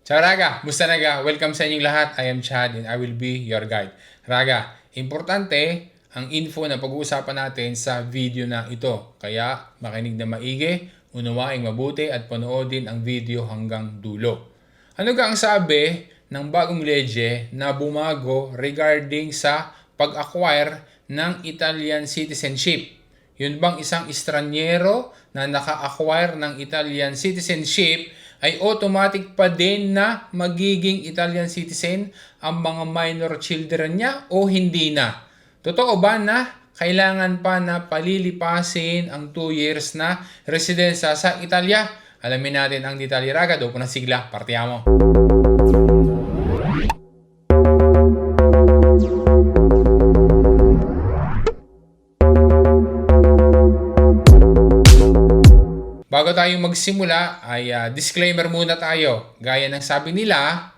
Ciao Raga! Musta naga? Welcome sa inyong lahat. I am Chad and I will be your guide. Raga, importante ang info na pag-uusapan natin sa video na ito. Kaya makinig na maigi, unawaing mabuti at panoodin ang video hanggang dulo. Ano ga ang sabi ng bagong legye na bumago regarding sa pag-acquire ng Italian citizenship? Yun bang isang estranyero na naka-acquire ng Italian citizenship ay automatic pa din na magiging Italian citizen ang mga minor children niya o hindi na? Totoo ba na kailangan pa na palilipasin ang 2 years na residensya sa Italia? Alamin natin ang detalye raga. Dopo na sigla, partiamo! Bago tayo magsimula ay disclaimer muna tayo. Gaya ng sabi nila,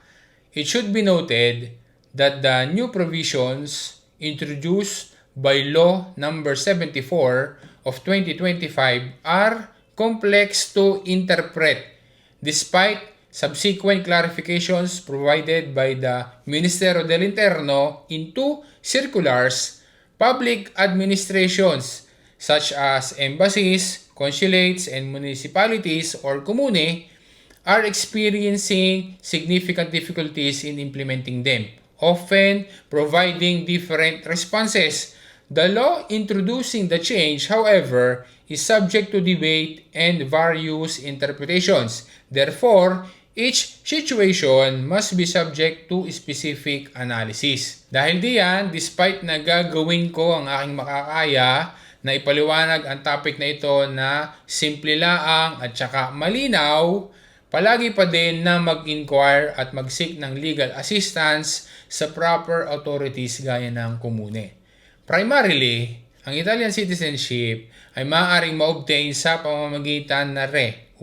it should be noted that the new provisions introduced by Law Number 74 of 2025 are complex to interpret despite subsequent clarifications provided by the Ministerio del Interno in 2 circulars. Public administrations such as embassies, consulates, and municipalities or comune are experiencing significant difficulties in implementing them, often providing different responses. The law introducing the change, however, is subject to debate and various interpretations. Therefore, each situation must be subject to specific analysis. Dahil diyan, despite na gagawin ko ang aking makakaya na ipaliwanag ang topic na ito na simple laang at saka malinaw, palagi pa din na mag-inquire at mag-seek ng legal assistance sa proper authorities gaya ng komune. Primarily, ang Italian citizenship ay maaaring ma-obtain sa pamamagitan na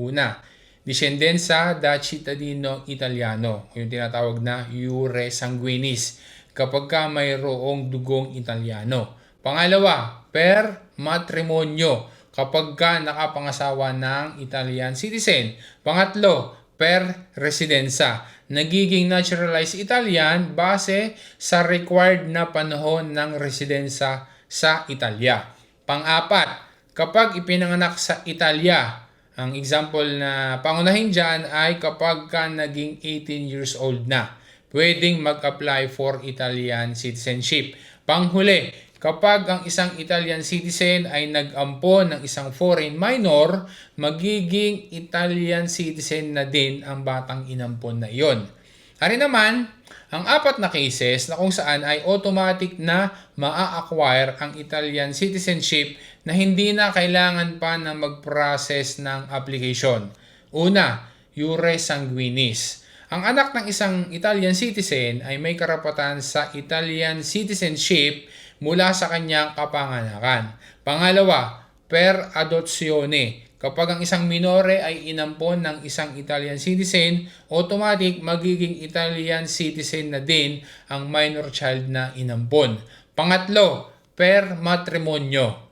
una, discendenza da cittadino italiano, yung tinatawag na iure sanguinis, kapag ka mayroong dugong Italiano. Pangalawa, per matrimonio, kapag ka nakapangasawa ng Italian citizen. Pangatlo, per residenza, nagiging naturalized Italian base sa required na panahon ng residenza sa Italia. Pang-apat, kapag ipinanganak sa Italia, ang example na pangunahin dyan ay kapag ka naging 18 years old na, pwedeng mag-apply for Italian citizenship. Panghuli, kapag ang isang Italian citizen ay nag-ampon ng isang foreign minor, magiging Italian citizen na din ang batang inampon na iyon. Ari naman, ang 4 na cases na kung saan ay automatic na maa-acquire ang Italian citizenship na hindi na kailangan pa na mag-process ng application. Una, iure sanguinis. Ang anak ng isang Italian citizen ay may karapatan sa Italian citizenship mula sa kanyang kapanganakan. Pangalawa, per adozione. Kapag ang isang minore ay inampon ng isang Italian citizen, automatic magiging Italian citizen na din ang minor child na inampon. Pangatlo, per matrimonio.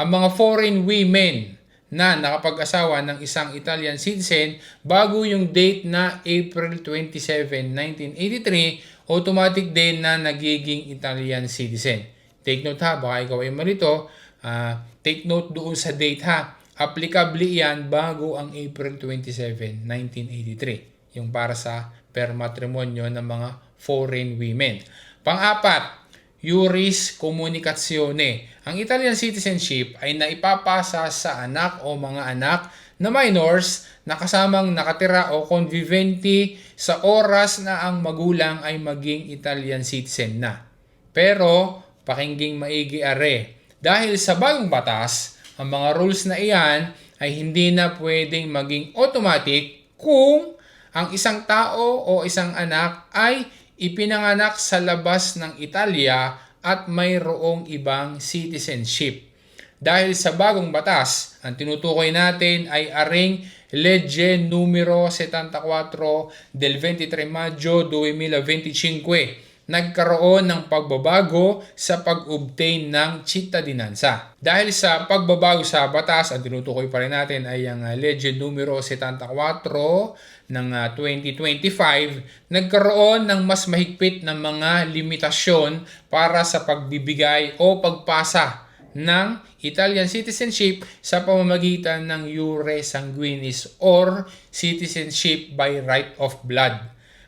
Ang mga foreign women na nakapag-asawa ng isang Italian citizen bago yung date na April 27, 1983, automatic din na nagiging Italian citizen. Take note ha, baka ikaw ay malito. Take note doon sa date ha. Applicable yan bago ang April 27, 1983. Yung para sa per matrimonyo ng mga foreign women. Pang-apat, iuris communicazione. Ang Italian citizenship ay naipapasa sa anak o mga anak na minors na kasamang nakatira o conviventi sa oras na ang magulang ay maging Italian citizen na. Pero, pakingging maigi are. Dahil sa bagong batas, ang mga rules na iyan ay hindi na pwedeng maging automatic kung ang isang tao o isang anak ay ipinanganak sa labas ng Italia at mayroong ibang citizenship. Dahil sa bagong batas, ang tinutukoy natin ay aring Legge numero 74 del 23 Maggio 2025 nagkaroon ng pagbabago sa pag-obtain ng cittadinanza. Dahil sa pagbabago sa batas, ang tinutukoy pa rin natin ay ang Legge numero 74 ng 2025, nagkaroon ng mas mahigpit na mga limitasyon para sa pagbibigay o pagpasa ng Italian citizenship sa pamamagitan ng iure sanguinis or citizenship by right of blood.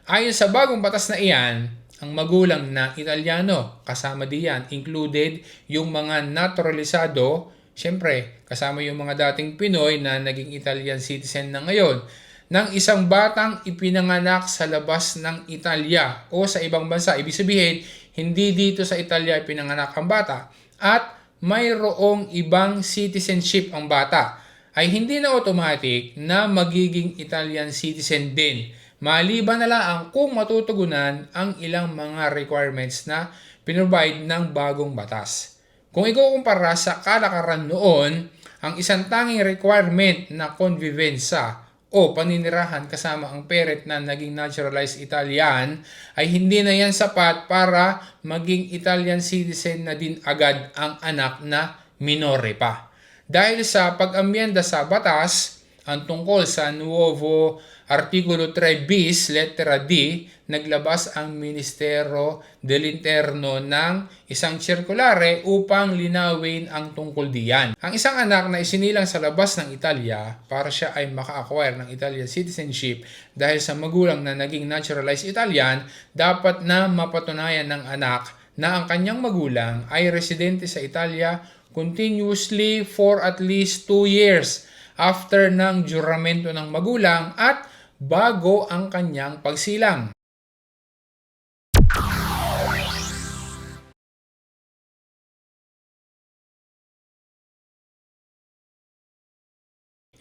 Ayon sa bagong batas na iyan, ang magulang na Italiano, kasama diyan, included yung mga naturalisado, syempre kasama yung mga dating Pinoy na naging Italian citizen na ngayon, ng isang batang ipinanganak sa labas ng Italia o sa ibang bansa. Ibig sabihin, hindi dito sa Italia ipinanganak ang bata at mayroong ibang citizenship ang bata, ay hindi na automatic na magiging Italian citizen din. Maliban na lang kung matutugunan ang ilang mga requirements na pinrovide ng bagong batas. Kung ikukumpara sa kalakaran noon, ang isang tanging requirement na convivenza o paninirahan kasama ang parent na naging naturalized Italian ay hindi na yan sapat para maging Italian citizen na din agad ang anak na minore pa. Dahil sa pag-amyenda sa batas, ang tungkol sa Nuovo Artikulo 3 bis, lettera D, naglabas ang Ministero del Interno ng isang sirkulare upang linawin ang tungkol diyan. Ang isang anak na isinilang sa labas ng Italia para siya ay maka-acquire ng Italian citizenship dahil sa magulang na naging naturalized Italian, dapat na mapatunayan ng anak na ang kanyang magulang ay residente sa Italia continuously for at least 2 years after ng juramento ng magulang at bago ang kanyang pagsilang.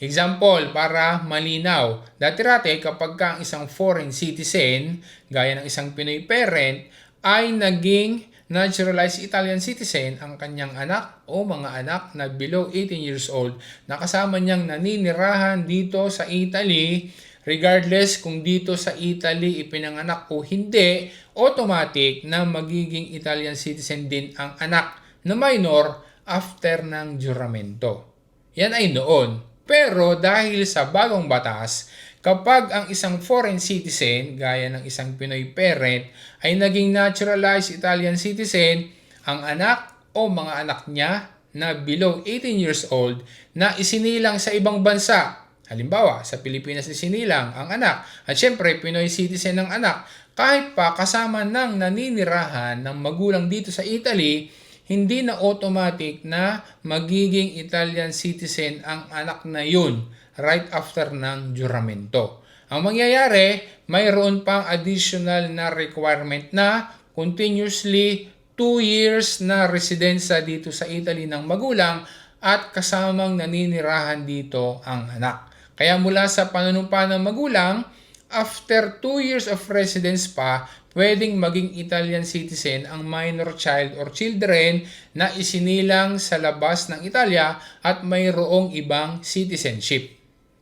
Example, para malinaw. Dati-rati kapag ang isang foreign citizen, gaya ng isang Pinoy parent, ay naging naturalized Italian citizen, ang kanyang anak o mga anak na below 18 years old na kasama niyang naninirahan dito sa Italy, regardless kung dito sa Italy ipinanganak o hindi, automatic na magiging Italian citizen din ang anak na minor after ng juramento. Yan ay noon. Pero dahil sa bagong batas, kapag ang isang foreign citizen, gaya ng isang Pinoy parent, ay naging naturalized Italian citizen, ang anak o mga anak niya na below 18 years old na isinilang sa ibang bansa, halimbawa sa Pilipinas isinilang ang anak, at syempre Pinoy citizen ng anak, kahit pa kasama ng naninirahan ng magulang dito sa Italy, hindi na automatic na magiging Italian citizen ang anak na yun right after ng juramento. Ang mangyayari, mayroon pang additional na requirement na continuously 2 years na residensya dito sa Italy ng magulang at kasamang naninirahan dito ang anak. Kaya mula sa panunumpa ng magulang, after 2 years of residence pa, pwedeng maging Italian citizen ang minor child or children na isinilang sa labas ng Italia at mayroong ibang citizenship.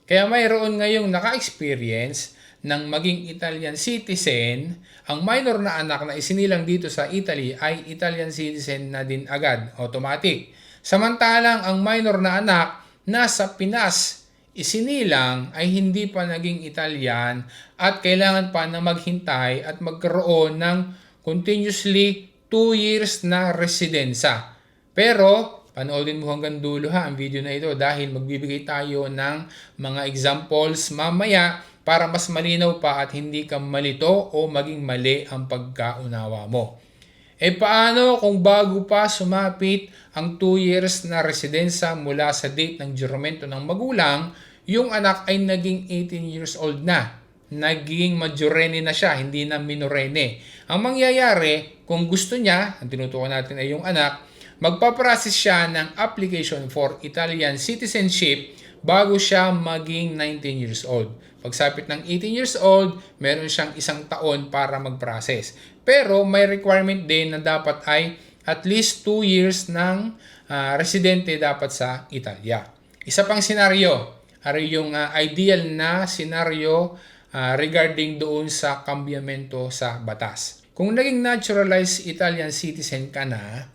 Kaya mayroon ngayong naka-experience ng maging Italian citizen, ang minor na anak na isinilang dito sa Italy ay Italian citizen na din agad, automatic. Samantalang ang minor na anak nasa Pinas isinilang ay hindi pa naging Italian at kailangan pa na maghintay at magkaroon ng continuously 2 years na residensya. Pero panoodin mo hanggang dulo ang video na ito dahil magbibigay tayo ng mga examples mamaya para mas malinaw pa at hindi ka malito o maging mali ang pagkaunawa mo. Paano kung bago pa sumapit ang 2 years na residensya mula sa date ng juramento ng magulang, yung anak ay naging 18 years old na. Naging majorenne na siya, hindi na minorenne. Ang mangyayari, kung gusto niya, ang tinutukoy natin ay yung anak, magpaprocess siya ng application for Italian citizenship bago siya maging 19 years old. Pagsapit ng 18 years old, meron siyang 1 taon para mag-process. Pero may requirement din na dapat ay at least 2 years ng residente dapat sa Italia. Isa pang senaryo, ay yung ideal na senaryo regarding doon sa kambyamento sa batas. Kung naging naturalized Italian citizen ka na,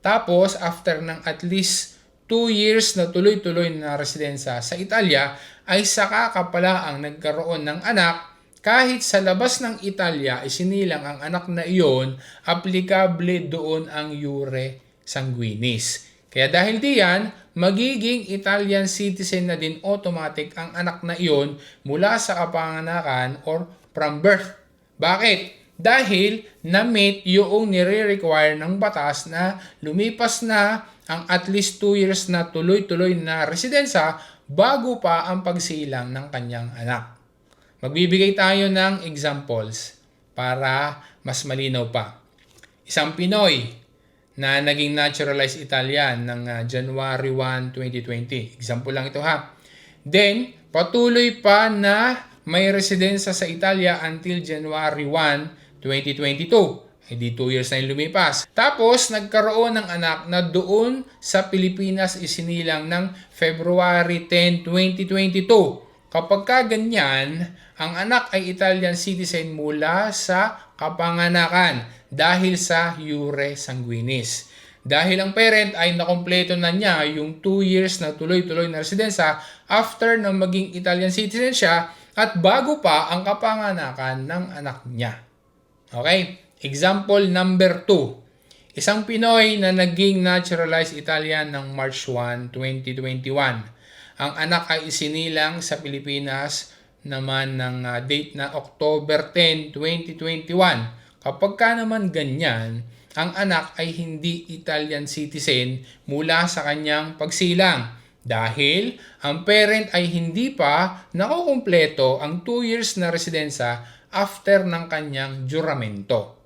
tapos after ng at least 2 years na tuloy-tuloy na residensya sa Italia, ay saka ka pala ang nagkaroon ng anak, kahit sa labas ng Italia isinilang ang anak na iyon, aplikable doon ang iure sanguinis. Kaya dahil diyan, magiging Italian citizen na din automatic ang anak na iyon mula sa kapanganakan or from birth. Bakit? Dahil na-meet yung nire-require ng batas na lumipas na ang at least 2 years na tuloy-tuloy na residensya bago pa ang pagsilang ng kanyang anak. Magbibigay tayo ng examples para mas malinaw pa. Isang Pinoy na naging naturalized Italian ng January 1, 2020. Example lang ito ha. Then, patuloy pa na may residensya sa Italia until January 1, 2022. Hindi 2 years na yung lumipas. Tapos, nagkaroon ng anak na doon sa Pilipinas isinilang ng February 10, 2022. Kapag ganyan, ang anak ay Italian citizen mula sa kapanganakan dahil sa iure sanguinis. Dahil ang parent ay nakompleto na niya yung 2 years na tuloy-tuloy na residensya after na maging Italian citizen siya at bago pa ang kapanganakan ng anak niya. Okay? Example number 2. Isang Pinoy na naging naturalized Italian ng March 1, 2021. Ang anak ay isinilang sa Pilipinas naman ng date na October 10, 2021. Kapag ka naman ganyan, ang anak ay hindi Italian citizen mula sa kanyang pagsilang dahil ang parent ay hindi pa nakukumpleto ang 2 years na residensya after ng kanyang juramento.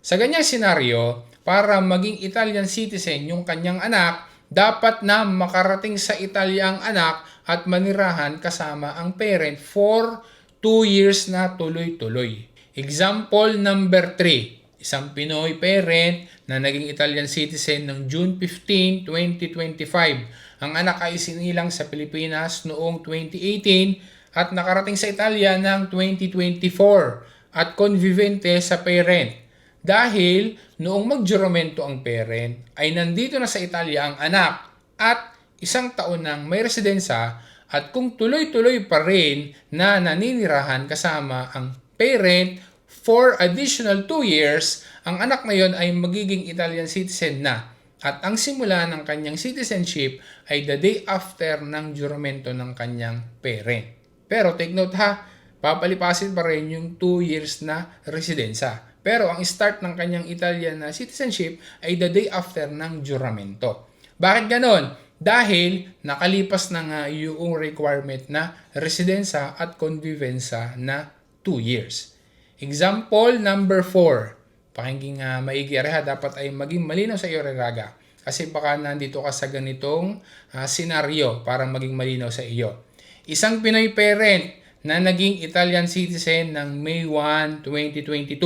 Sa ganyang senaryo, para maging Italian citizen yung kanyang anak, dapat na makarating sa Italia ang anak at manirahan kasama ang parent for 2 years na tuloy-tuloy. Example number 3. Isang Pinoy parent na naging Italian citizen ng June 15, 2025. Ang anak ay isinilang sa Pilipinas noong 2018 at nakarating sa Italia ng 2024 at convivente sa parent. Dahil noong magjuramento ang parent ay nandito na sa Italia ang anak at 1 taon nang may residensya at kung tuloy-tuloy pa rin na naninirahan kasama ang parent for additional 2 years, ang anak na yon ay magiging Italian citizen na at ang simula ng kanyang citizenship ay the day after ng juramento ng kanyang parent. Pero take note ha, papalipasin pa rin yung 2 years na residensya. Pero ang start ng kanyang Italian na citizenship ay the day after ng juramento. Bakit ganon? Dahil nakalipas na nga yung requirement na residensya at convivensya na 2 years. Example number 4. Pakinggan maigi ha, dapat ay maging malinaw sa iyo Raga. Kasi baka nandito ka sa ganitong senaryo para maging malinaw sa iyo. Isang Pinoy parent na naging Italian citizen ng May 1, 2022.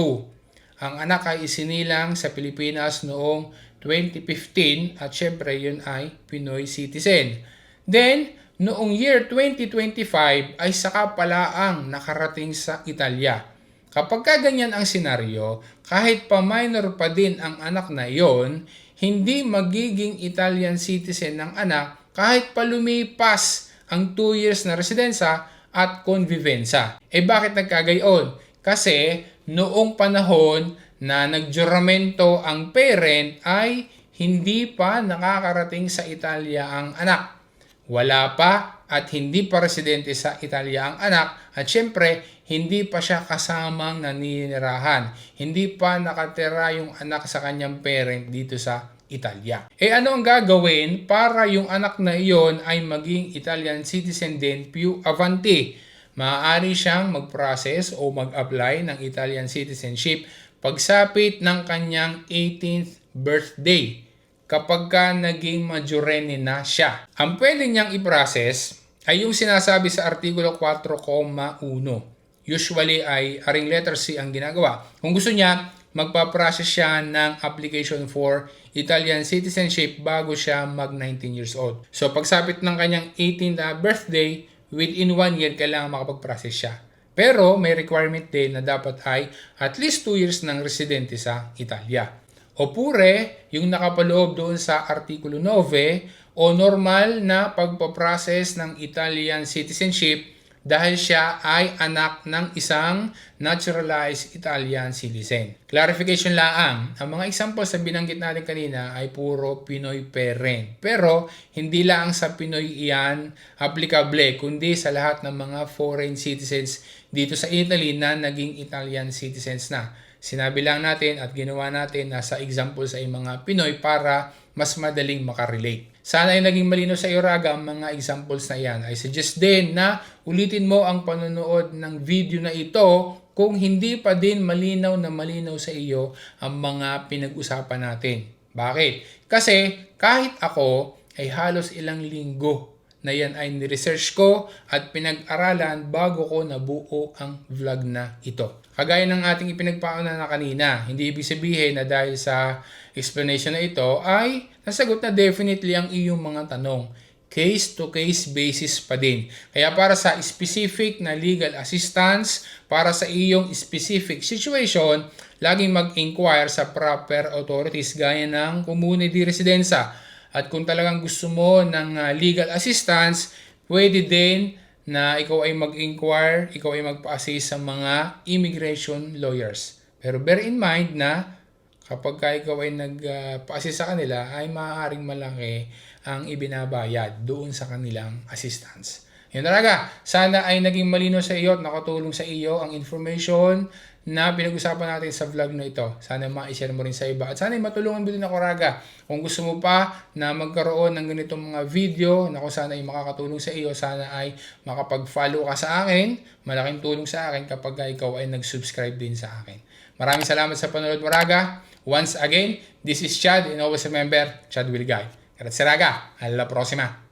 Ang anak ay isinilang sa Pilipinas noong 2015 at syempre yun ay Pinoy citizen. Then, noong year 2025 ay saka pala ang nakarating sa Italia. Kapag ganyan ang senaryo, kahit pa minor pa din ang anak na iyon, hindi magiging Italian citizen ng anak kahit pa lumipas ang 2 years na residensya at convivensya. Bakit nagkagayon? Kasi noong panahon na nagjuramento ang parent ay hindi pa nakakarating sa Italia ang anak. Wala pa at hindi pa residente sa Italia ang anak at syempre hindi pa siya kasamang naninirahan. Hindi pa nakatira yung anak sa kanyang parent dito sa Italia. Ano ang gagawin para yung anak na iyon ay maging Italian citizen din più avanti? Maaari siyang mag-process o mag-apply ng Italian citizenship pagsapit ng kanyang 18th birthday kapag ka naging majorenne na siya. Ang pwede niyang i-process ay yung sinasabi sa Artikulo 4,1. Usually ay aring letter C ang ginagawa. Kung gusto niya, magpa-process siya ng application for Italian citizenship bago siya mag 19 years old. So pagsapit ng kanyang 18th birthday, within 1 year kailangan makapag-process siya. Pero may requirement din na dapat ay at least 2 years ng residente sa Italia. Oppure, yung nakapaloob doon sa Artikulo 9 o normal na pagpaprocess ng Italian citizenship dahil siya ay anak ng isang naturalized Italian citizen. Clarification lang, ang mga examples sa binanggit natin kanina ay puro Pinoy parent. Pero hindi lang sa Pinoy iyan applicable, kundi sa lahat ng mga foreign citizens dito sa Italy na naging Italian citizens na. Sinabi lang natin at ginawa natin na sa example sa mga Pinoy para mas madaling makarelate. Sana ay naging malinaw sa iyo, Raga, ang mga examples na yan. I suggest din na ulitin mo ang panonood ng video na ito kung hindi pa din malinaw na malinaw sa iyo ang mga pinag-usapan natin. Bakit? Kasi kahit ako ay halos ilang linggo na yan ay niresearch ko at pinag-aralan bago ko nabuo ang vlog na ito. Kagaya ng ating ipinagpauna na kanina, hindi ibig sabihin na dahil sa explanation na ito ay nasagot na definitely ang iyong mga tanong. Case-to-case basis pa din. Kaya para sa specific na legal assistance, para sa iyong specific situation, laging mag-inquire sa proper authorities gaya ng Comune di Residenza. At kung talagang gusto mo ng legal assistance, pwede din na ikaw ay mag-inquire, ikaw ay magpa-assist sa mga immigration lawyers. Pero bear in mind na kapag ikaw ay nagpa-assist sa kanila, ay maaaring malaki ang ibinabayad doon sa kanilang assistance. Yun talaga, sana ay naging malino sa iyo at nakatulong sa iyo ang information na pinag-usapan natin sa vlog na ito. Sana ma-share mo rin sa iba. At sana ay matulungan mo din ako, Raga. Kung gusto mo pa na magkaroon ng ganitong mga video na kung sana ay makakatulong sa iyo, sana ay makapag-follow ka sa akin. Malaking tulong sa akin kapag ikaw ay nag-subscribe din sa akin. Maraming salamat sa panonood mo, Raga. Once again, this is Chad and always remember, Chad will guide. Grazie, Raga. Alla prossima.